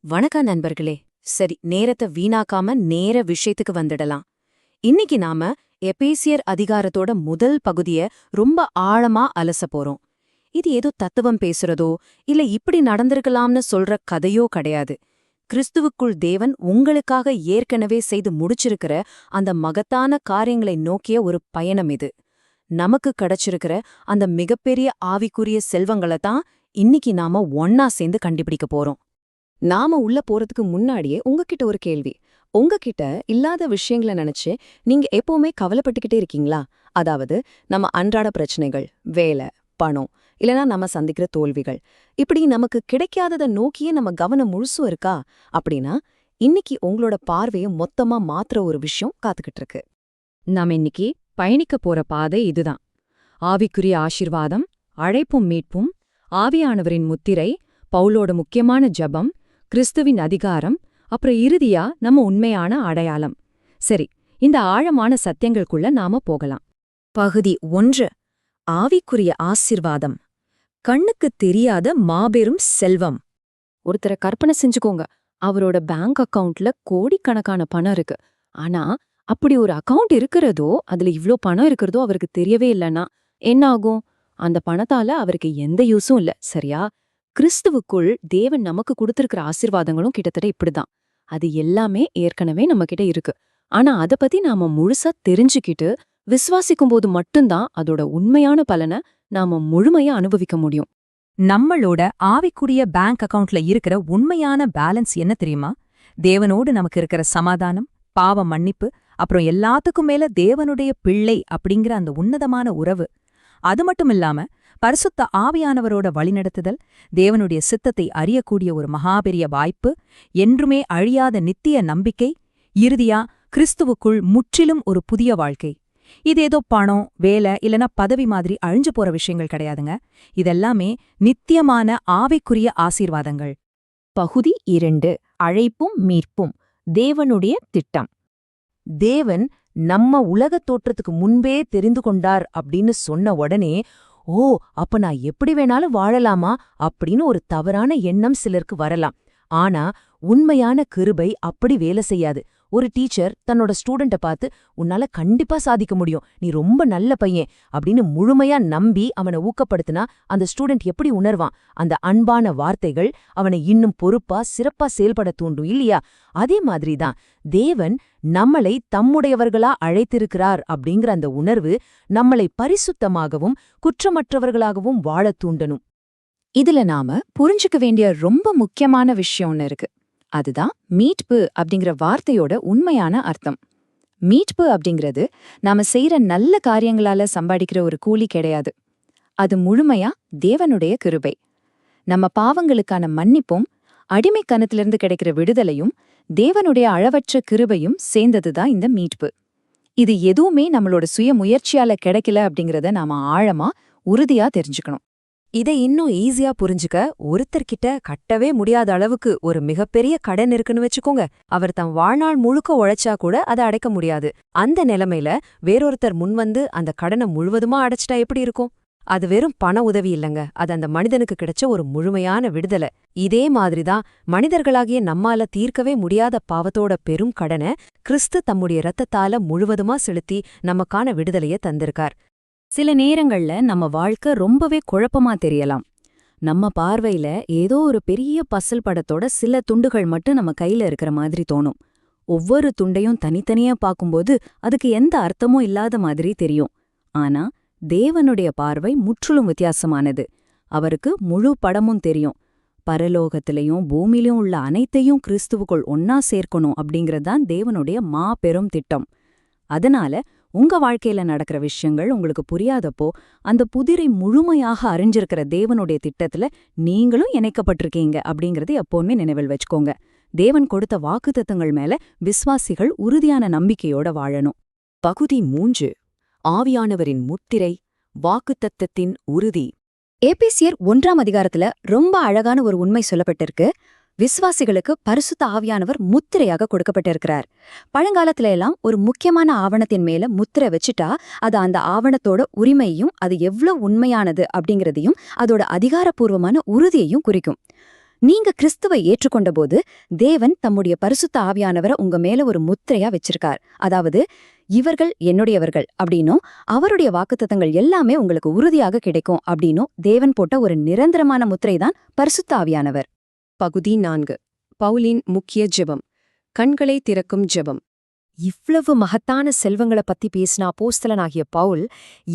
வணக்கம் நண்பர்களே. சரி, நேரத்தை வீணாக்காம நேர விஷயத்துக்கு வந்துடலாம். இன்னைக்கு நாம எபேசியர் அதிகாரத்தோட முதல் பகுதிய ரொம்ப ஆழமா அலச போறோம். இது ஏதோ தத்துவம் பேசுறதோ இல்ல இப்படி நடந்திருக்கலாம்னு சொல்ற கதையோ கிடையாது. கிறிஸ்துவுக்குள் தேவன் உங்களுக்காக ஏற்கனவே செய்து முடிச்சிருக்கிற அந்த மகத்தான காரியங்களை நோக்கிய ஒரு பயணம் இது. நமக்கு கிடைச்சிருக்கிற அந்த மிகப்பெரிய ஆவிக்குரிய செல்வங்களை தான் இன்னைக்கு நாம ஒன்னா சேர்ந்து கண்டுபிடிக்க போறோம். நாம உள்ள போறதுக்கு முன்னாடியே உங்ககிட்ட ஒரு கேள்வி. உங்ககிட்ட இல்லாத விஷயங்களை நினைச்சு நீங்க எப்பவுமே கவலைப்பட்டுக்கிட்டே இருக்கீங்களா? அதாவது நம்ம அன்றாட பிரச்சனைகள், வேலை, பணம், இல்லனா நம்ம சந்திக்கிற தோல்விகள், இப்படி நமக்கு கிடைக்காததை நோக்கியே நம்ம கவனம் முழுசும் இருக்கா? அப்படின்னா இன்னைக்கு உங்களோட பார்வையை மொத்தமா மாத்துற ஒரு விஷயம் காத்துக்கிட்டு இருக்கு. நாம இன்னைக்கு பயணிக்க போற பாதை இதுதான். ஆவிக்குரிய ஆசீர்வாதம், அழைப்பும் மீட்பும், ஆவியானவரின் முத்திரை, பவுலோட முக்கியமான ஜெபம், கிறிஸ்துவின் அதிகாரம், அப்புறம் இறுதியா நம்ம உண்மையான அடையாளம். சரி, இந்த ஆழமான சத்தியங்களுக்குள்ள நாம போகலாம். பகுதி 1. ஆவிக்குரிய ஆசிர்வாதம். கண்ணுக்குத் தெரியாத மாபெரும் செல்வம். ஒருத்தரை கற்பனை செஞ்சுக்கோங்க. அவரோட பேங்க் அக்கவுண்ட்ல கோடிக்கணக்கான பணம் இருக்கு. ஆனா அப்படி ஒரு அக்கவுண்ட் இருக்கிறதோ, அதுல இவ்ளோ பணம் இருக்கிறதோ அவருக்கு தெரியவே இல்லைன்னா என்ன ஆகும்? அந்த பணத்தால அவருக்கு எந்த யூஸும் இல்ல, சரியா? கிறிஸ்துவுக்குள் தேவன் நமக்கு கொடுத்திருக்கிற ஆசீர்வாதங்களும் கிட்டத்தட்ட இப்படிதான். அது எல்லாமே ஏற்கனவே நம்ம கிட்ட இருக்கு. ஆனா அத பத்தி நாம முழுசா தெரிஞ்சுக்கிட்டு விசுவாசிக்கும் போது மட்டும்தான் அதோட உண்மையான பலனை நாம முழுமையா அனுபவிக்க முடியும். நம்மளோட ஆவிக்குரிய பேங்க் அக்கவுண்ட்ல இருக்கிற உண்மையான பேலன்ஸ் என்ன தெரியுமா? தேவனோடு நமக்கு இருக்கிற சமாதானம், பாவ மன்னிப்பு, அப்புறம் எல்லாத்துக்கும் மேல தேவனுடைய பிள்ளை அப்படிங்கிற அந்த உன்னதமான உறவு. அது மட்டும் இல்லாம பரிசுத்த ஆவியானவரோட வழிநடத்துதல், தேவனுடைய சித்தத்தை அறியக்கூடிய ஒரு மகாபெரிய வாய்ப்பு, என்றுமே அழியாத நித்திய நம்பிக்கை, இறுதியா கிறிஸ்துவுக்குள் முற்றிலும் ஒரு புதிய வாழ்க்கை. இது ஏதோ பணம், வேலை இல்லனா பதவி மாதிரி அழிஞ்சு போற விஷயங்கள் கிடையாதுங்க. இதெல்லாமே நித்தியமான ஆவிக்குரிய ஆசீர்வாதங்கள். பகுதி 2. அழைப்பும் மீட்பும். தேவனுடைய திட்டம். தேவன் நம்ம உலகத் தோற்றத்துக்கு முன்பே தெரிந்து கொண்டார் அப்படின்னு சொன்ன உடனே, ஓ, அப்ப நான் எப்படி வேணாலும் வாழலாமா அப்படின்னு ஒரு தவறான எண்ணம் சிலருக்கு வரலாம். ஆனா உண்மையான கிருபை அப்படி வேலை செய்யாது. ஒரு டீச்சர் தன்னோட ஸ்டூடெண்ட்ட பார்த்து, உன்னால கண்டிப்பா சாதிக்க முடியும், நீ ரொம்ப நல்ல பையன் அப்படின்னு முழுமையா நம்பி அவனை ஊக்கப்படுத்தினா அந்த ஸ்டூடெண்ட் எப்படி உணர்வான்? அந்த அன்பான வார்த்தைகள் அவனை இன்னும் பொறுப்பா சிறப்பா செயல்பட தூண்டும் இல்லையா? அதே மாதிரிதான் தேவன் நம்மளை தம்முடையவர்களா அழைத்திருக்கிறார் அப்படிங்கிற அந்த உணர்வு நம்மளை பரிசுத்தமாகவும் குற்றமற்றவர்களாகவும் வாழத் தூண்டணும். இதுல நாம புரிஞ்சுக்க வேண்டிய ரொம்ப முக்கியமான விஷயம் ஒன்னு இருக்கு. அதுதான் மீட்பு அப்படிங்கிற வார்த்தையோட உண்மையான அர்த்தம். மீட்பு அப்படிங்கிறது நாம செய்யற நல்ல காரியங்களால சம்பாதிக்கிற ஒரு கூலி கிடையாது. அது முழுமையா தேவனுடைய கிருபை. நம்ம பாவங்களுக்கான மன்னிப்பும், அடிமைத்தனத்திலிருந்து கிடைக்கிற விடுதலையும், தேவனுடைய அளவற்ற கிருபையும் சேர்ந்ததுதான் இந்த மீட்பு. இது எதுவுமே நம்மளோட சுய முயற்சியால கிடைக்கல அப்படிங்கறத நாம ஆழமா உறுதியா தெரிஞ்சுக்கணும். இதை இன்னும் ஈஸியா புரிஞ்சுக்க, ஒருத்தர்கிட்ட கட்டவே முடியாத அளவுக்கு ஒரு மிகப்பெரிய கடன் இருக்குன்னு வச்சுக்கோங்க. அவர் தம் வாழ்நாள் முழுக்க உழைச்சா கூட அதை அடைக்க முடியாது. அந்த நிலைமையில வேறொருத்தர் முன்வந்து அந்த கடனை முழுவதுமா அடைச்சிட்டா எப்படி இருக்கும்? அது வெறும் பண உதவி இல்லங்க, அது அந்த மனிதனுக்கு கிடைச்ச ஒரு முழுமையான விடுதலை. இதே மாதிரிதான் மனிதர்களாகிய நம்மால தீர்க்கவே முடியாத பாவத்தோட பெரும் கடனை கிறிஸ்து தம்முடைய இரத்தத்தால முழுவதுமா செலுத்தி நமக்கான விடுதலைய தந்திருக்கார். சில நேரங்கள்ல நம்ம வாழ்க்கை ரொம்பவே குழப்பமா தெரியலாம். நம்ம பார்வையில ஏதோ ஒரு பெரிய பசில் படத்தோட சில துண்டுகள் மட்டும் நம்ம கையில இருக்கிற மாதிரி தோணும். ஒவ்வொரு துண்டையும் தனித்தனியா பார்க்கும்போது அதுக்கு எந்த அர்த்தமும் இல்லாத மாதிரி தெரியும். ஆனா தேவனுடைய பார்வை முற்றிலும் வித்தியாசமானது. அவருக்கு முழு படமும் தெரியும். பரலோகத்திலையும் பூமியிலும் உள்ள அனைத்தையும் கிறிஸ்துவுக்குள் ஒன்னா சேர்க்கணும் அப்படிங்கறதுதான் தேவனுடைய மாபெரும் திட்டம். அதனால உங்க வாழ்க்கையில நடக்கிற விஷயங்கள் உங்களுக்கு புரியாதப்போ, அந்த புதிரை முழுமையாக அறிஞ்சிருக்கிற தேவனுடைய திட்டத்துல நீங்களும் இணைக்கப்பட்டிருக்கீங்க அப்படிங்கறது எப்பவுமே நினைவில் வச்சுக்கோங்க. தேவன் கொடுத்த வாக்குத்தத்தங்கள் மேல விசுவாசிகள் உறுதியான நம்பிக்கையோட வாழணும். பகுதி 3. ஆவியானவரின் முத்திரை, வாக்குத்தத்தத்தின் உறுதி. எபேசியர் 1ஆம் அதிகாரத்துல ரொம்ப அழகான ஒரு உண்மை சொல்லப்பட்டிருக்கு. விசுவாசிகளுக்கு பரிசுத்த ஆவியானவர் முத்திரையாக கொடுக்கப்பட்டிருக்கிறார். பழங்காலத்துல எல்லாம் ஒரு முக்கியமான ஆவணத்தின் மேல முத்திரை வச்சுட்டா அது அந்த ஆவணத்தோட உரிமையையும், அது எவ்வளவு உண்மையானது அப்படிங்கறதையும், அதோட அதிகாரப்பூர்வமான உறுதியையும் குறிக்கும். நீங்க கிறிஸ்துவை ஏற்றுக்கொண்டபோது தேவன் தம்முடைய பரிசுத்த ஆவியானவரை உங்க மேல ஒரு முத்திரையா வச்சிருக்கார். அதாவது இவர்கள் என்னுடையவர்கள் அப்படின்னும் அவருடைய வாக்குத்தத்தங்கள் எல்லாமே உங்களுக்கு உறுதியாக கிடைக்கும் அப்படின்னும் தேவன் போட்ட ஒரு நிரந்தரமான முத்திரைதான் பரிசுத்த ஆவியானவர். பகுதி 4. பவுலின் முக்கிய ஜெபம். கண்களை திறக்கும் ஜெபம். இவ்வளவு மகத்தான செல்வங்களை பத்தி பேசின அப்போஸ்தலனாகிய பவுல்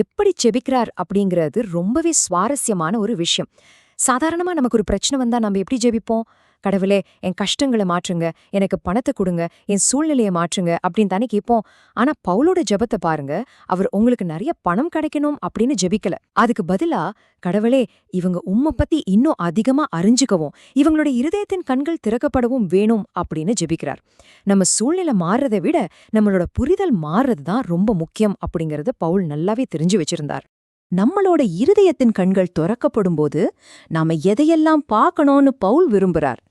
எப்படி ஜெபிக்கிறார் அப்படிங்கிறது ரொம்பவே சுவாரஸ்யமான ஒரு விஷயம். சாதாரணமா நமக்கு ஒரு பிரச்சனை வந்தா நம்ம எப்படி ஜெபிப்போம்? கடவுளே, என் கஷ்டங்களை மாற்றுங்க, எனக்கு பணத்தை கொடுங்க, என் சூழ்நிலையை மாற்றுங்க அப்படின்னு தானே கேட்போம். ஆனா பவுலோட ஜெபத்தை பாருங்க. அவர் உங்களுக்கு நிறைய பணம் கிடைக்கணும் அப்படின்னு ஜெபிக்கல. அதுக்கு பதிலா, கடவுளே, இவங்க உம்மை பத்தி இன்னும் அதிகமா அறிஞ்சுக்கவும் இவங்களோட இருதயத்தின் கண்கள் திறக்கப்படவும் வேணும் அப்படின்னு ஜெபிக்கிறார். நம்ம சூழ்நிலை மாறுறதை விட நம்மளோட புரிதல் மாறுறது தான் ரொம்ப முக்கியம் அப்படிங்கறத பவுல் நல்லாவே தெரிஞ்சு வச்சிருந்தார். நம்மளோட இருதயத்தின் கண்கள் திறக்கப்படும்போது நாம எதையெல்லாம் பார்க்கணும்னு பவுல் விரும்புறார்.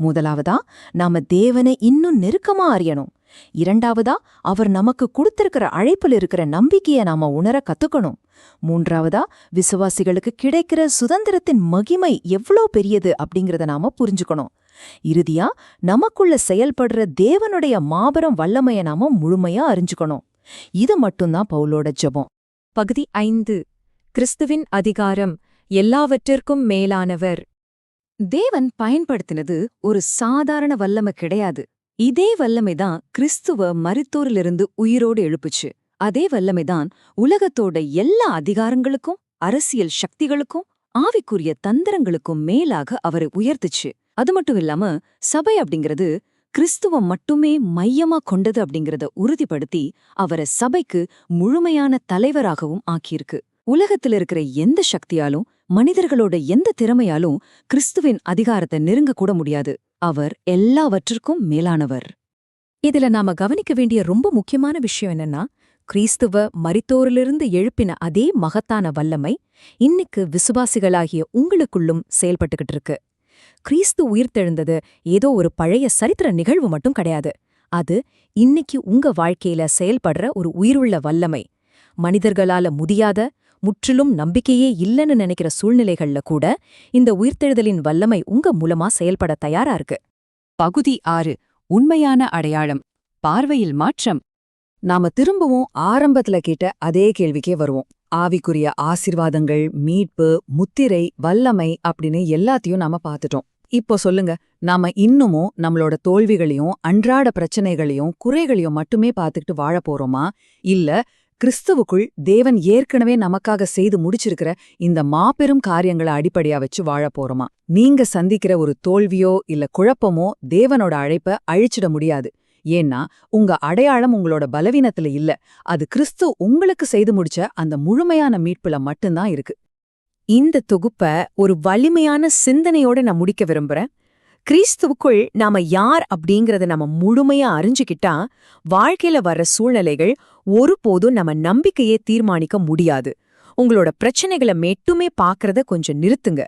முதலாவதா, நாம தேவனை இன்னும் நெருக்கமா அறியணும். இரண்டாவதா, அவர் நமக்கு கொடுத்திருக்கிற அழைப்பில் இருக்கிற நம்பிக்கையை நாம உணர கத்துக்கணும். மூன்றாவதா, விசுவாசிகளுக்கு கிடைக்கிற சுதந்திரத்தின் மகிமை எவ்வளோ பெரியது அப்படிங்கறத நாம புரிஞ்சுக்கணும். இறுதியா, நமக்குள்ள செயல்படுற தேவனுடைய மாபெரும் வல்லமையை நாம முழுமையா அறிஞ்சுக்கணும். இது மட்டும்தான் பவுலோட ஜெபம். பகுதி 5. கிறிஸ்துவின் அதிகாரம். எல்லாவற்றிற்கும் மேலானவர். தேவன் பயன்படுத்தினது ஒரு சாதாரண வல்லமை கிடையாது. இதே வல்லமைதான் கிறிஸ்துவ மரித்தோரிலிருந்து உயிரோடு எழுப்புச்சு. அதே வல்லமைதான் உலகத்தோட எல்லா அதிகாரங்களுக்கும் அரசியல் சக்திகளுக்கும் ஆவிக்குரிய தந்திரங்களுக்கும் மேலாக அவரை உயர்த்துச்சு. அது மட்டும் இல்லாம சபை அப்படிங்கிறது கிறிஸ்துவம் மட்டுமே மையமா கொண்டது அப்படிங்கறத உறுதிப்படுத்தி அவரை சபைக்கு முழுமையான தலைவராகவும் ஆக்கியிருக்கு. உலகத்துல இருக்கிற எந்த சக்தியாலும் மனிதர்களோட எந்த திறமையாலும் கிறிஸ்துவின் அதிகாரத்தை நெருங்க கூட முடியாது. அவர் எல்லாவற்றிற்கும் மேலானவர். இதுல நாம கவனிக்க வேண்டிய ரொம்ப முக்கியமான விஷயம் என்னன்னா, கிறிஸ்துவ மரித்தோரிலிருந்து எழுப்பின அதே மகத்தான வல்லமை இன்னைக்கு விசுவாசிகளாகிய உங்களுக்குள்ளும் செயல்பட்டுக்கிட்டு இருக்கு. கிறிஸ்து உயிர்த்தெழுந்தது ஏதோ ஒரு பழைய சரித்திர நிகழ்வு மட்டும் கிடையாது. அது இன்னைக்கு உங்க வாழ்க்கையில செயல்படுற ஒரு உயிருள்ள வல்லமை. மனிதர்களால முடியாத, முற்றிலும் நம்பிக்கையே இல்லைன்னு நினைக்கிற சூழ்நிலைகள்ல கூட இந்த உயிர்த்தெழுதலின் வல்லமை உங்க மூலமா செயல்பட தயாரா இருக்கு. பகுதி 6. உண்மையான அடையாளம். பார்வையில் மாற்றம். நாம திரும்பவும் ஆரம்பத்துல கேட்ட அதே கேள்விக்கே வருவோம். ஆவிக்குரிய ஆசீர்வாதங்கள், மீட்பு, முத்திரை, வல்லமை அப்படின்னு எல்லாத்தையும் நாம பார்த்துட்டோம். இப்போ சொல்லுங்க, நாம இன்னமும் நம்மளோட தோல்விகளையும் அன்றாட பிரச்சனைகளையும் குறைகளையும் மட்டுமே பார்த்துக்கிட்டு வாழ போறோமா? இல்ல கிறிஸ்துவுக்குள் தேவன் ஏற்கனவே நமக்காக செய்து முடிச்சிருக்கிற இந்த மாபெரும் காரியங்களை அடிப்படையா வச்சு வாழ போறோமா? நீங்க சந்திக்கிற ஒரு தோல்வியோ இல்ல குழப்பமோ தேவனோட அழைப்ப அழிச்சிட முடியாது. ஏன்னா உங்க அடையாளம் உங்களோட பலவீனத்துல இல்ல, அது கிறிஸ்து உங்களுக்கு செய்து முடிச்ச அந்த முழுமையான மீட்புல மட்டும்தான் இருக்கு. இந்த தொகுப்ப ஒரு வலிமையான சிந்தனையோட நான் முடிக்க விரும்புறேன். கிறிஸ்துவுக்குள் நாம யார் அப்படிங்கறத நம்ம முழுமையா அறிஞ்சுக்கிட்டா வாழ்க்கையில வர்ற சூழ்நிலைகள் ஒருபோதும் நம்ம நம்பிக்கையே தீர்மானிக்க முடியாது. உங்களோட பிரச்சனைகளை மட்டுமே பாக்குறத கொஞ்சம் நிறுத்துங்க.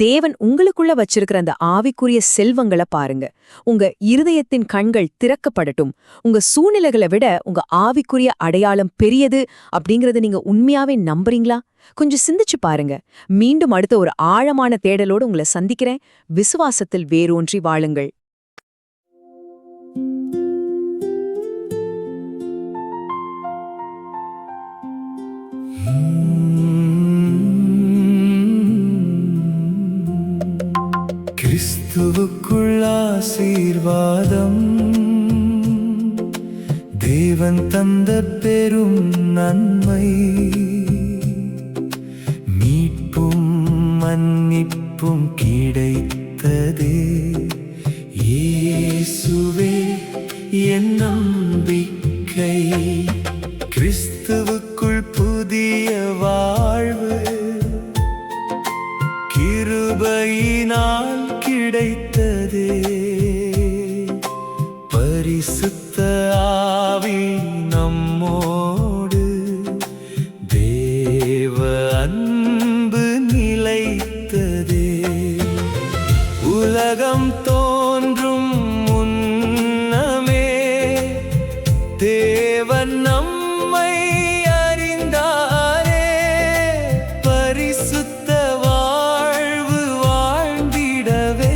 தேவன் உங்களுக்குள்ள வச்சிருக்கிற அந்த ஆவிக்குரிய செல்வங்களை பாருங்க. உங்க இருதயத்தின் கண்கள் திறக்கப்படட்டும். உங்க சூழ்நிலைகளை விட உங்க ஆவிக்குரிய அடையாளம் பெரியது அப்படிங்கறத நீங்க உண்மையாவே நம்புறீங்களா? கொஞ்சம் சிந்திச்சு பாருங்க. மீண்டும் அடுத்த ஒரு ஆழமான தேடலோடு உங்களை சந்திக்கிறேன். விசுவாசத்தில் வேரூன்றி வாழுங்கள். கிறிஸ்துவுக்குள் ஆசீர்வாதம், தேவன் தந்த பெரும் நன்மை, மீட்பும் மன்னிப்பும் கிடைத்ததே. இயேசுவே என் நம்பிக்கை, கிறிஸ்துவுக்குள் புதிய வாழ்வு கிருபையினால் கிடைத்ததே. பரிசுத்த ஆவி நம்மோடு, தேவ அன்பு நிலைத்ததே. உலகம் தோன்றும் முன்னமே தேவன் நம்மை அறிந்தாரே. பரிசுத்த வாழ்வு வாழ்ந்திடவே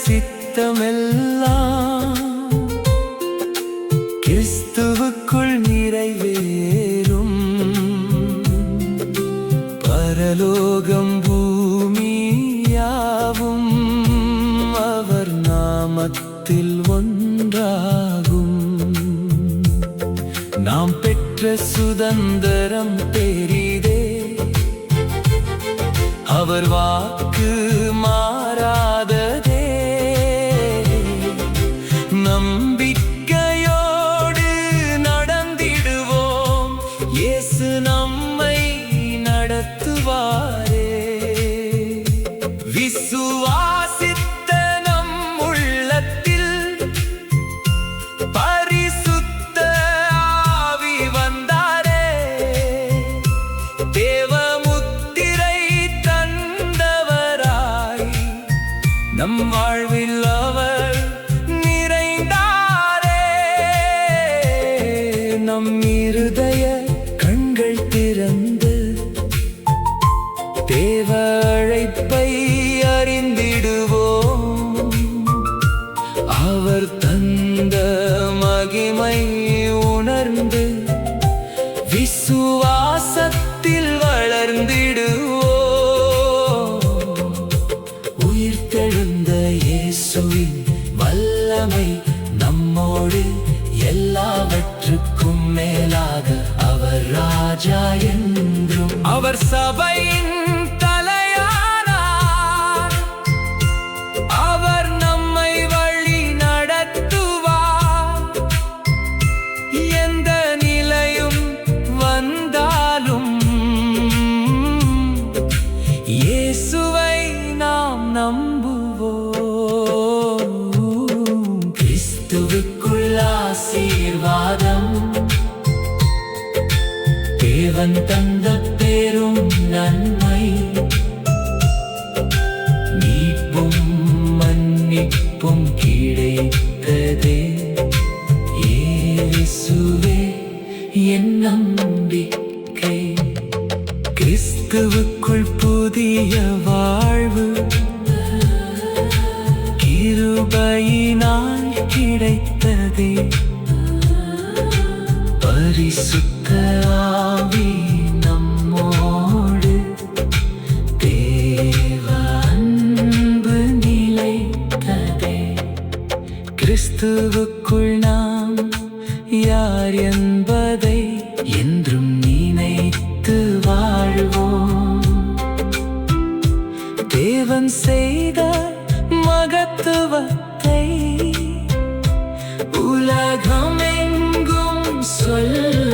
சித்தமெல்லாம் கிறிஸ்துவுக்குள் நிறைவேறும். பரலோகம் பூமியாவும் அவர் நாமத்தில் ஒன்றாகும். நாம் பெற்ற சுதந்திரம் பெரிதே, அவர் வாக்கு மாறாததே. நம்பிக்கையோடு நடந்திடுவோம், இயேசு நம்மை நடத்துவாரே. விசுவாசித்த நம் உள்ளத்தில் பரிசுத்த ஆவி வந்தாரே. தேவமுத்திரை தந்தவராய் நம் வாழ்வில் அவர் நிறைந்தாரே. நம் இருதய கண்கள் திறந்து தேவ அழைப்பை அறிந்திடுவோம். அவர் தந்த மகிமை உணர்ந்து விசுவாசத்தில் வளர்ந்திடுவோம். உயிர்த்தெழுந்த இயேசுவின் வல்லமை நம்மோடு, எல்லாவற்றுக்கும் மேலாக அவர் ராஜா என்றும். அவர் சபையின் தலையானார், அவர் நம்மை வழி நடத்துவார். எந்த நிலையும் வந்தாலும் இயேசுவை நாம் நம்புவோம். கிறிஸ்துவுக்குள் ஆசீர்வாதம், தேவன் தந்த பெரும் நன்மை, மீட்பும் மன்னிப்பும் கிடைத்ததே. இயேசுவே என் நம்பிக்கை, கிறிஸ்துவுக்குள் புதிய வாழ்வு கிருபையினால் கிடைத்ததே. பரிசுத்த ஆவி நம்மோடு, தேவ அன்பு நிலைத்ததே. கிறிஸ்துவுக்குள் நாம் யார் என்பதை என்றும் நினைத்து வாழ்வோம். தேவன் செய்த மகத்துவத்தை உலகமெங்கும் சொல்ல